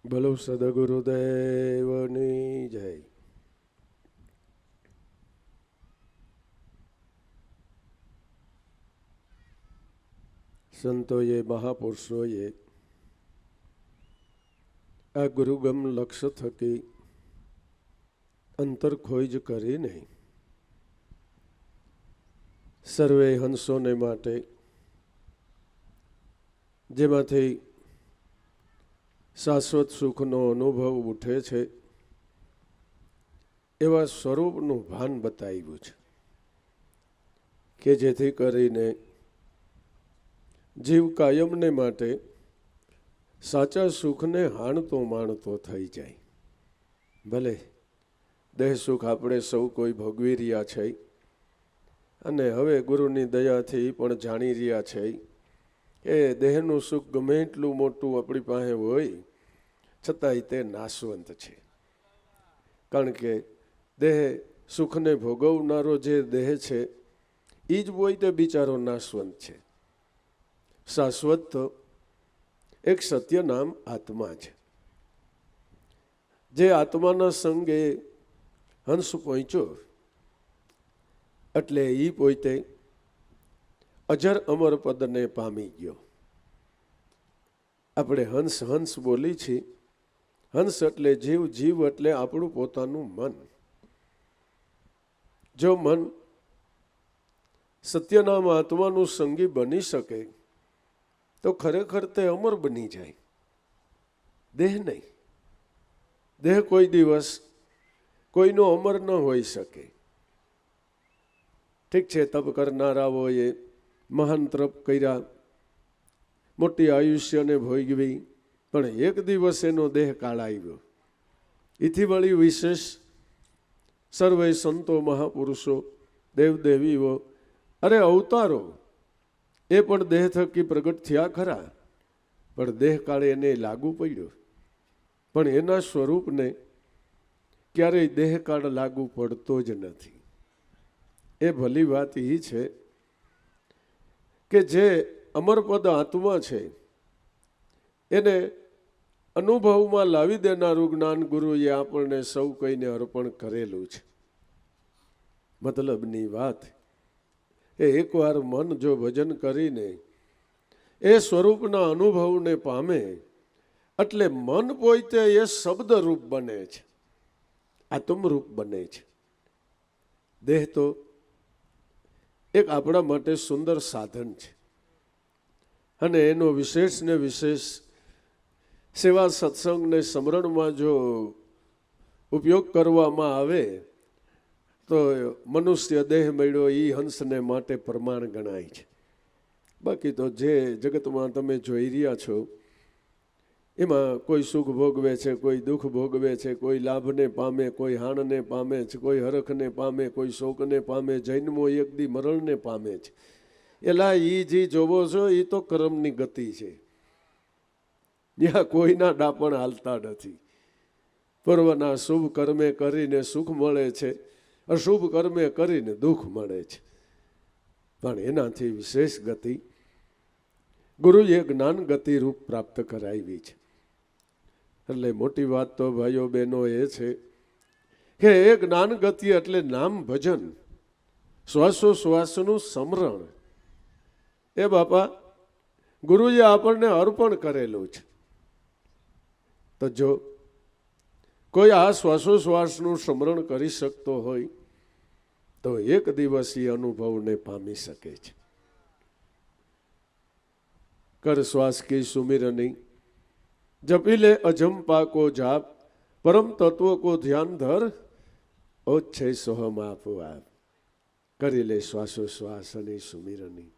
ભલો સદગુરુદેવની જય. સંતોએ મહાપુરુષોએ આ ગુરુગમ લક્ષ્ય થકી અંતર ખોઈ જ કરી નહીં. સર્વે હંસોને માટે જેમાંથી શાશ્વત સુખનો અનુભવ ઉઠે છે એવા સ્વરૂપનું ભાન બતાવ્યું છે કે જેથી કરીને જીવ કાયમને માટે સાચા સુખને હાણતો માણતો થઈ જાય. ભલે દેહ સુખ આપણે સૌ કોઈ ભોગવી રહ્યા છે અને હવે ગુરુની દયાથી પણ જાણી રહ્યા છે કે દેહનું સુખ ગમે એટલું મોટું આપણી પાસે હોય છતાંય તે નાશવંત છે. કારણ કે દેહ સુખને ભોગવનારો જે દેહ છે એ જ હોય તે બિચારો નાશવંત છે. શાશ્વત તો એક સત્ય નામ આત્મા છે. જે આત્માના સંગે હંસ પહોંચ્યો એટલે એ પોતે અજર અમર પદને પામી ગયો. આપણે હંસ હંસ બોલી છીએ. હંસ એટલે જીવ, જીવ એટલે આપણું પોતાનું મન. જો મન સત્યનામ આત્માનું સંગી બની શકે તો ખરેખર તે અમર બની જાય. દેહ નહીં. દેહ કોઈ દિવસ કોઈનો અમર ન હોઈ શકે. ઠીક છે, તપ કરનારાઓએ મહાન તપ કર્યા, મોટી આયુષ્યને ભોગવી, પણ એક દિવસ એનો દેહ કાળાવ્યો. એથી વળી વિશેષ સર્વે સંતો મહાપુરુષો દેવદેવીઓ અરે અવતારો એ પણ દેહ થકી પ્રગટ થયા ખરા, પણ દેહ કાળે એને લાગુ પડ્યો. પણ એના સ્વરૂપને ક્યારેય દેહ કાળ લાગુ પડતો જ નથી. એ ભલી વાત એ છે કે જે અમરપદ આત્મા છે એને અનુભવમાં લાવી દેનારું જ્ઞાન ગુરુએ આપણને સૌ કઈને અર્પણ કરેલું છે. મતલબની વાત એ એકવાર મન જો ભજન કરીને એ સ્વરૂપના અનુભવને પામે એટલે મન પોતે એ શબ્દ રૂપ બને છે, આત્મરૂપ બને છે. દેહ તો એક આપણા માટે સુંદર સાધન છે અને એનો વિશેષ ને વિશેષ સેવા સત્સંગ ને સ્મરણમાં જો ઉપયોગ કરવામાં આવે તો મનુષ્ય દેહ મળ્યો એ હંસને માટે પ્રમાણ ગણાય છે. બાકી તો જે જગતમાં તમે જોઈ રહ્યા છો એમાં કોઈ સુખ ભોગવે છે, કોઈ દુઃખ ભોગવે છે, કોઈ લાભને પામે, કોઈ હાણને પામે છે, કોઈ હરખને પામે, કોઈ શોકને પામે, જન્મો એક દી મરણને પામે છે. એલા એ જે જોવો છો એ તો કર્મની ગતિ છે. ત્યાં કોઈના ડાપણ હાલતા નથી. પૂર્વના શુભ કર્મે કરીને સુખ મળે છે, અશુભ કર્મે કરીને દુઃખ મળે છે. પણ એનાથી વિશેષ ગતિ ગુરુએ જ્ઞાન ગતિ રૂપ પ્રાપ્ત કરાવી છે. એટલે મોટી વાત તો ભાઈઓ બહેનો એ છે કે એ જ્ઞાન ગતિ એટલે નામ ભજન, શ્વાસોશ્વાસનું સમરણ એ બાપા ગુરુએ આપણને અર્પણ કરેલું છે. તો જો કોઈ આ શ્વાસોશ્વાસનું સ્મરણ કરી શકતો હોય તો એક દિવસ એ અનુભવને પામી શકે છે. કર શ્વાસ કી સુમિરની જપી લે અજંપા કો જાપ, પરમ તત્વ કો ધ્યાન ધર, ઓછે સોહમ આપો આપ. કરી લે શ્વાસોશ્વાસ અને સુમિરની.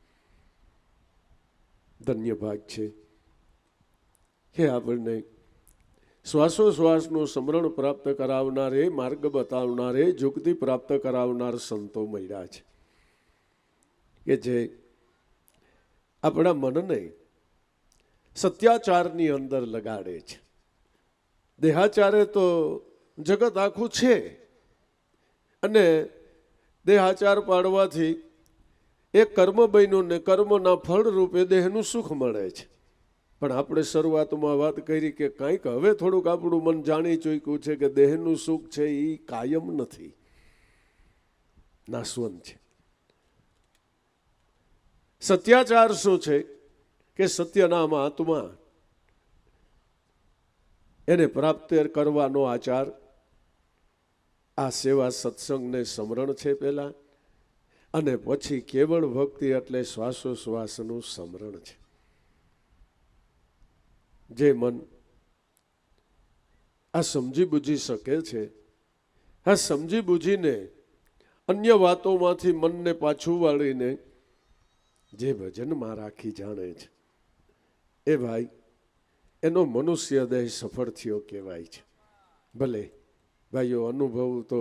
ધન્ય ભાગ છે કે આપણને શ્વાસોશ્વાસનું સ્મરણ પ્રાપ્ત કરાવનારે, માર્ગ બતાવનારે, જુગતિ પ્રાપ્ત કરાવનાર સંતો મળ્યા છે કે જે આપણા મનને સત્યાચારની અંદર લગાડે છે. દેહાચારે તો જગત આખું છે અને દેહાચાર પાડવાથી એ કર્મ બન્યું ને કર્મના ફળ રૂપે દેહનું સુખ મળે છે. પણ આપણે શરૂઆતમાં વાત કરી કે કંઈક હવે થોડુંક આપણું મન જાણી ચૂક્યું છે કે દેહનું સુખ છે એ કાયમ નથી, નાશવંત છે. સત્યાચાર શું છે કે સત્યનામ આત્મા એને પ્રાપ્ત કરવાનો આચાર, આ સેવા સત્સંગને સ્મરણ છે પહેલા, અને પછી કેવળ ભક્તિ એટલે શ્વાસોશ્વાસનું સ્મરણ છે. જે મન આ સમજી બુજી શકે છે, આ સમજી બુજીને અન્ય વાતોમાંથી મનને પાછું વાળીને જે ભજનમાં રાખી જાણે છે, એ ભાઈ એનો મનુષ્ય દેહ સફળ થયો કહેવાય છે. ભલે ભાઈઓ અનુભવ તો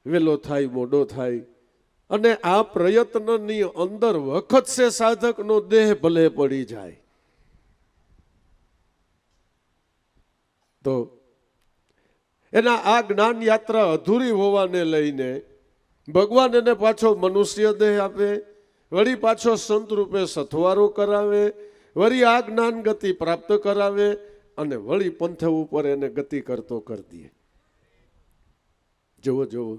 વેલો થાય મોડો થાય, અને આ પ્રયત્નની અંદર વખત છે સાધકનો દેહ ભલે પડી જાય તો એના આ જ્ઞાન યાત્રા અધૂરી હોવાને લઈને ભગવાન એને પાછો મનુષ્ય દેહ આપે, વળી પાછો સંત રૂપે સથવારો કરાવે, વળી આ જ્ઞાન ગતિ પ્રાપ્ત કરાવે, અને વળી પંથ ઉપર એને ગતિ કરતો કરી દે. જુઓ જુઓ,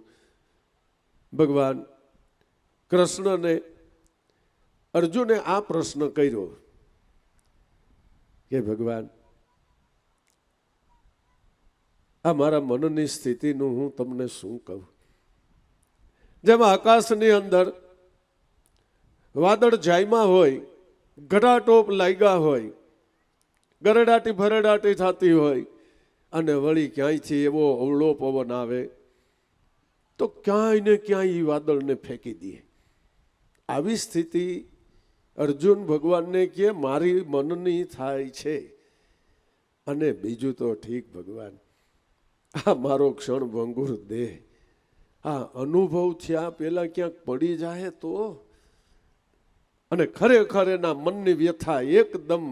ભગવાન કૃષ્ણને અર્જુને આ પ્રશ્ન કર્યો કે ભગવાન, આ મારા મનની સ્થિતિનું હું તમને શું કહું? જેમાં આકાશની અંદર વાદળ જાયમાં હોય, ઘટાટોપ લાગ્યા હોય, ગરડાટી ભરડાટી થતી હોય, અને વળી ક્યાંયથી એવો અવળો પવન આવે તો ક્યાંય ને ક્યાંય એ વાદળને ફેંકી દે. આવી સ્થિતિ અર્જુન ભગવાનને કે મારી મનની થાય છે. અને બીજું તો ઠીક ભગવાન, આ મારો ક્ષણ ભંગુર દેહ આ અનુભવ થયા પેલા ક્યાંક પડી જાય તો, અને ખરેખર એના મનની વ્યથા એકદમ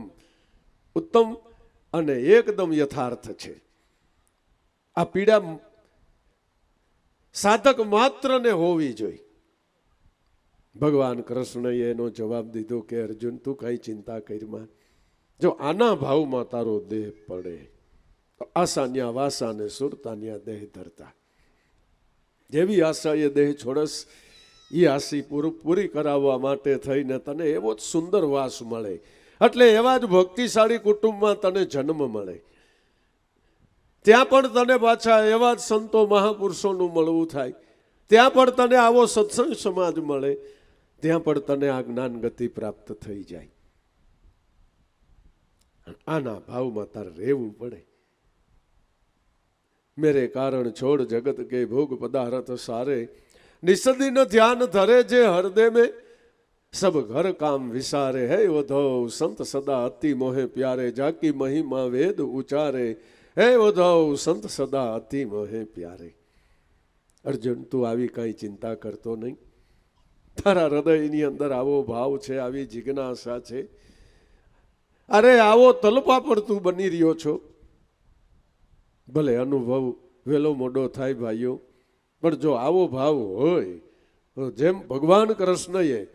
ઉત્તમ અને એકદમ યથાર્થ છે. આ પીડા સાધક માત્રને હોવી જોઈએ. ભગવાન કૃષ્ણએ એનો જવાબ દીધો કે અર્જુન, તું કઈ ચિંતા કરીમાં, જો આના ભાવમાં તારો દેહ પડે તો આસાન્યા વાસા ને સુરતાન્યા દેહ ધરતા. જેવી આશા એ દેહ છોડસ, એ આશી પૂરી કરાવવા માટે થઈને તને એવો જ સુંદર વાસ મળે. એટલે એવા જ ભક્તિશાળી કુટુંબમાં તને જન્મ મળે, ત્યાં પણ તને પાછા એવા જ સંતો મહાપુરુષોનું મળવું થાય, ત્યાં પણ તને આવો સત્સંગ સમાજ મળે, ત્યાં પણ તને આ જ્ઞાન ગતિ પ્રાપ્ત થઈ જાય. આના ભાવમાં તારે રહેવું પડે. મેરે કારણ છોડ જગત કે ભોગ પદાર્થ સારે, નિસદીન ધ્યાન ધરે જે હૃદય में सब घर काम विसारे. है उद्धव संत सदा अति मोहे प्यारे, जाकी महिमा वेद उचारे. હે ઉદ્ધવ સંત સદા અતિ મોહે પ્યારે. અર્જુન, તું આવી કઈ ચિંતા કરતો નહીં. તારા હૃદયની અંદર આવો ભાવ છે, આવી જિજ્ઞાસા છે, અરે આવો તલપા પર તું બની રહ્યો છો. ભલે અનુભવ વેલો મોડો થાય ભાઈઓ, પણ જો આવો ભાવ હોય તો જેમ ભગવાન કૃષ્ણએ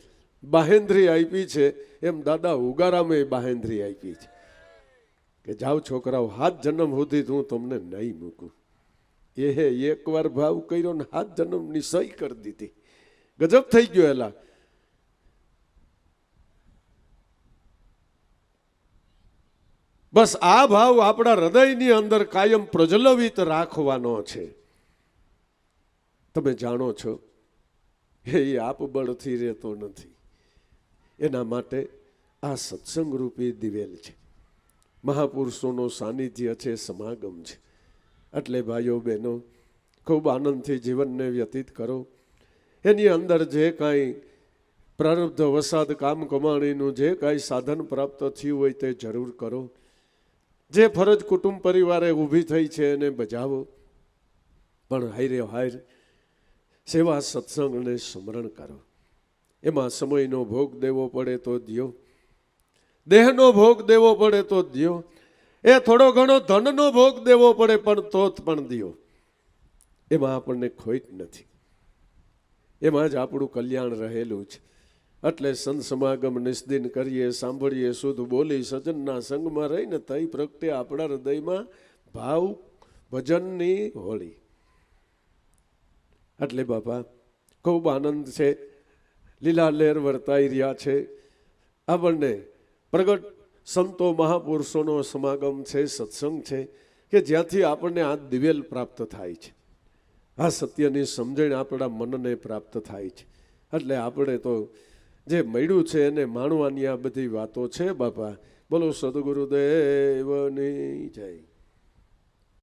બાહેન્દ્રી આપી છે, એમ દાદા ઉગારામે બાહેન્દ્રી આપી છે કે જાઓ છોકરાઓ, 7 જન્મ સુધી હું તમને નહીં મૂકું. એ એકવાર ભાવ કર્યો ને 7 જન્મની સહી કરી દીધી. ગજબ થઈ ગયો. એલા બસ આ ભાવ આપણા હૃદયની અંદર કાયમ પ્રજ્વલિત રાખવાનો છે. તમે જાણો છો એ આપ બળથી રહેતો નથી. એના માટે આ સત્સંગ રૂપી દિવેલ છે, મહાપુરુષોનો સાનિધ્ય છે, સમાગમ છે. એટલે ભાઈઓ બહેનો, ખૂબ આનંદથી જીવનને વ્યતીત કરો. એની અંદર જે કાંઈ પ્રારબ્ધ વસાદ કામ કમાણીનું જે કાંઈ સાધન પ્રાપ્ત થયું હોય તે જરૂર કરો. જે ફરજ કુટુંબ પરિવારે ઊભી થઈ છે એને બજાવો, પણ હાયરે હાયર સેવા સત્સંગને સ્મરણ કરો. એમાં સમયનો ભોગ દેવો પડે તો દ્યો, દેહનો ભોગ દેવો પડે તો દ્યો, એ થોડો ઘણો ધનનો ભોગ દેવો પડે પણ તો પણ દ્યો. એમાં આપણને ખોટ નથી, એમાં જ આપણું કલ્યાણ રહેલું છે. એટલે સંત સમાગમ નિસ્દિન કરીએ, સાંભળીએ, શુદ્ધ બોલી, સજનના સંગમાં રહીને તઈ પ્રગટે આપણા હૃદયમાં ભાવ ભજનની હોળી. એટલે બાપા ખૂબ આનંદ છે, લીલા લહેર વર્તાઈ રહ્યા છે. આપણને પ્રગટ સંતો મહાપુરુષોનો સમાગમ છે, સત્સંગ છે કે જ્યાંથી આપણને આ દિવેલ પ્રાપ્ત થાય છે, આ સત્યની સમજણ આપણા મનને પ્રાપ્ત થાય છે. એટલે આપણે તો જે મળ્યું છે એને માણવાની આ બધી વાતો છે બાપા. બોલો સદગુરુદેવની જય.